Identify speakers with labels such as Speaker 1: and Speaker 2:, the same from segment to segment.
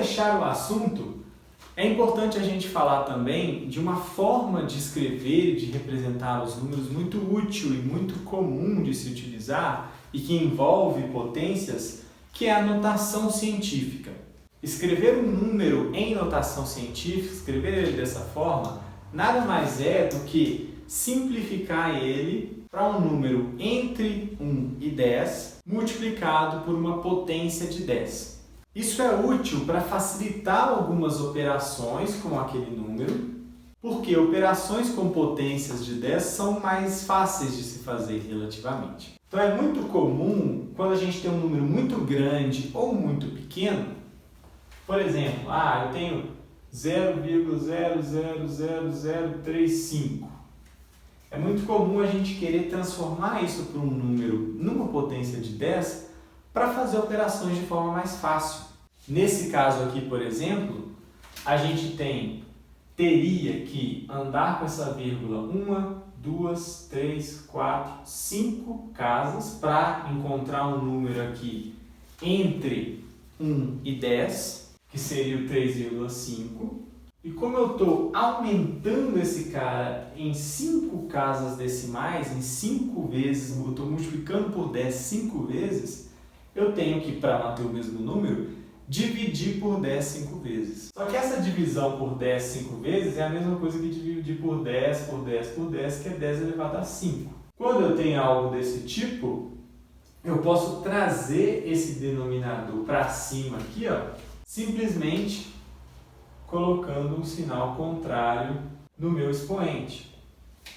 Speaker 1: fechar o assunto, é importante a gente falar também de uma forma de escrever e de representar os números muito útil e muito comum de se utilizar e que envolve potências, que é a notação científica. Escrever um número em notação científica, escrever ele dessa forma, nada mais é do que simplificar ele para um número entre 1 e 10 multiplicado por uma potência de 10. Isso é útil para facilitar algumas operações com aquele número, porque operações com potências de 10 são mais fáceis de se fazer relativamente. Então é muito comum, quando a gente tem um número muito grande ou muito pequeno, por exemplo, eu tenho 0,000035. É muito comum a gente querer transformar isso para um número numa potência de 10 para fazer operações de forma mais fácil. Nesse caso aqui, por exemplo, a gente teria que andar com essa vírgula 1, 2, 3, 4, 5 casas para encontrar um número aqui entre 1 e 10, que seria o 3,5. E como eu estou aumentando esse cara em 5 casas decimais, em 5 vezes, eu estou multiplicando por 10 5 vezes, eu tenho que, para manter o mesmo número, dividir por 10 5 vezes. Só que essa divisão por 10 5 vezes é a mesma coisa que dividir por 10 por 10 por 10, que é 10 elevado a 5. Quando eu tenho algo desse tipo, eu posso trazer esse denominador para cima aqui, simplesmente colocando um sinal contrário no meu expoente,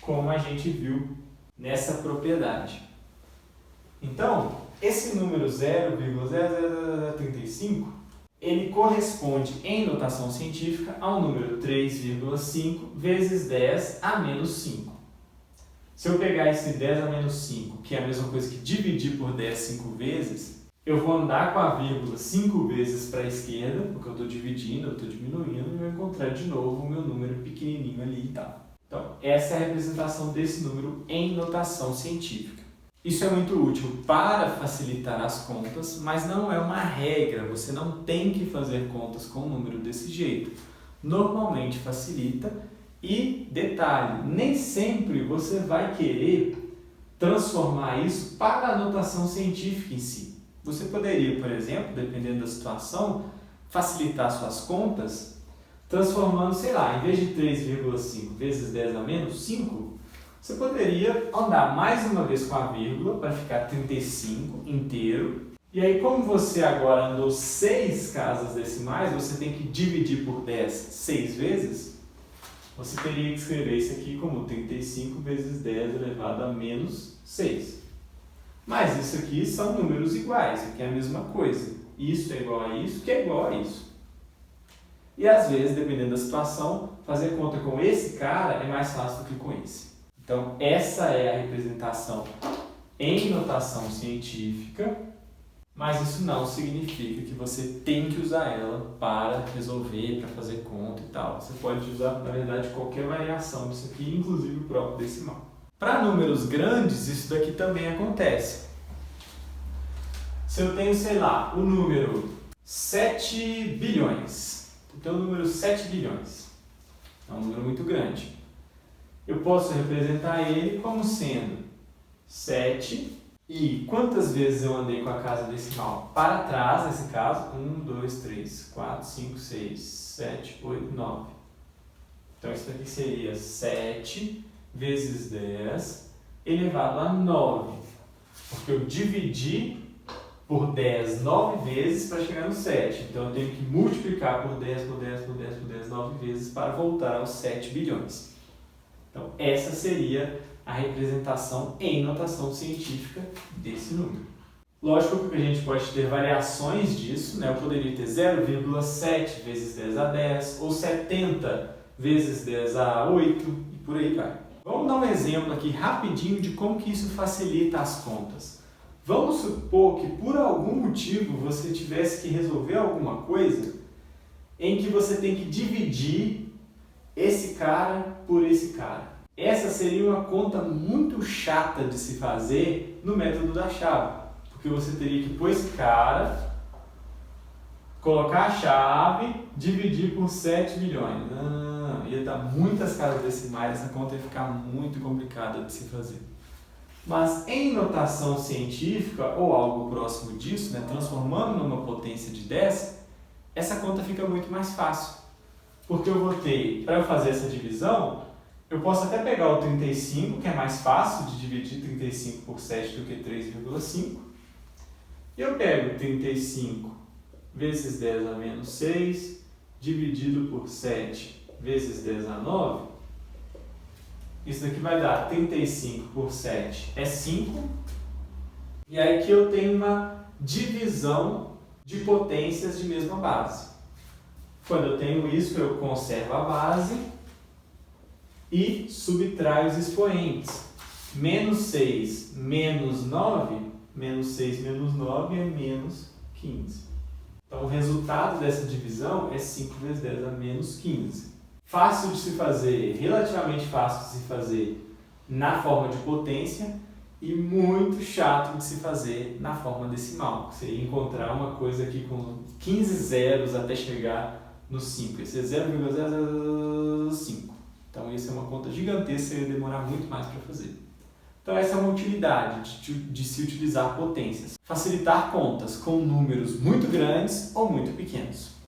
Speaker 1: como a gente viu nessa propriedade. Então, esse número 0,0035, ele corresponde em notação científica ao número 3,5 vezes 10 a menos 5. Se eu pegar esse 10 a menos 5, que é a mesma coisa que dividir por 10 5 vezes, eu vou andar com a vírgula 5 vezes para a esquerda, porque eu estou dividindo, eu estou diminuindo, e vou encontrar de novo o meu número pequenininho ali e tal. Então, essa é a representação desse número em notação científica. Isso é muito útil para facilitar as contas, mas não é uma regra, você não tem que fazer contas com um número desse jeito. Normalmente facilita e, detalhe, nem sempre você vai querer transformar isso para a notação científica em si. Você poderia, por exemplo, dependendo da situação, facilitar suas contas transformando, em vez de 3,5 vezes 10 a menos 5, você poderia andar mais uma vez com a vírgula para ficar 35 inteiro. E aí, como você agora andou 6 casas decimais, você tem que dividir por 10 6 vezes, você teria que escrever isso aqui como 35 vezes 10 elevado a menos 6. Mas isso aqui são números iguais, isso aqui é a mesma coisa. Isso é igual a isso, que é igual a isso. E às vezes, dependendo da situação, fazer conta com esse cara é mais fácil do que com esse. Então, essa é a representação em notação científica, mas isso não significa que você tem que usar ela para resolver, para fazer conta e tal. Você pode usar, na verdade, qualquer variação disso aqui, inclusive o próprio decimal. Para números grandes, isso daqui também acontece. Se eu tenho, o número 7 bilhões, então o número 7 bilhões é um número muito grande. Eu posso representar ele como sendo 7 e quantas vezes eu andei com a casa decimal para trás, nesse caso, 1, 2, 3, 4, 5, 6, 7, 8, 9. Então isso daqui seria 7 vezes 10 elevado a 9, porque eu dividi por 10 9 vezes para chegar no 7. Então eu tenho que multiplicar por 10, por 10, por 10, por 10, 9 vezes para voltar aos 7 bilhões. Então essa seria a representação em notação científica desse número. Lógico que a gente pode ter variações disso, Eu poderia ter 0,7 vezes 10 a 10 ou 70 vezes 10 a 8 e por aí vai. Vamos dar um exemplo aqui rapidinho de como que isso facilita as contas. Vamos supor que por algum motivo você tivesse que resolver alguma coisa em que você tem que dividir esse cara por esse cara. Essa seria uma conta muito chata de se fazer no método da chave, porque você teria que pôr esse cara colocar a chave, dividir por 7 milhões. Não, ia dar muitas casas decimais, essa conta ia ficar muito complicada de se fazer. Mas em notação científica, ou algo próximo disso, né, transformando numa potência de 10, essa conta fica muito mais fácil. Porque eu vou ter, para eu fazer essa divisão, eu posso até pegar o 35, que é mais fácil de dividir 35 por 7 do que 3,5. E eu pego 35 vezes 10 a menos 6, dividido por 7 vezes 10 a 9. Isso daqui vai dar 35 por 7 é 5. E aí que eu tenho uma divisão de potências de mesma base. Quando eu tenho isso, eu conservo a base e subtraio os expoentes. Menos 6 menos 9, menos 6 menos 9 é menos 15. Então, o resultado dessa divisão é 5 vezes 10 a menos 15. Fácil de se fazer, relativamente fácil de se fazer na forma de potência e muito chato de se fazer na forma decimal. Você ia encontrar uma coisa aqui com 15 zeros até chegar no 5. Esse é 0,005. Então, isso é uma conta gigantesca e ia demorar muito mais para fazer. Então, essa é uma utilidade de se utilizar potências. Facilitar contas com números muito grandes ou muito pequenos.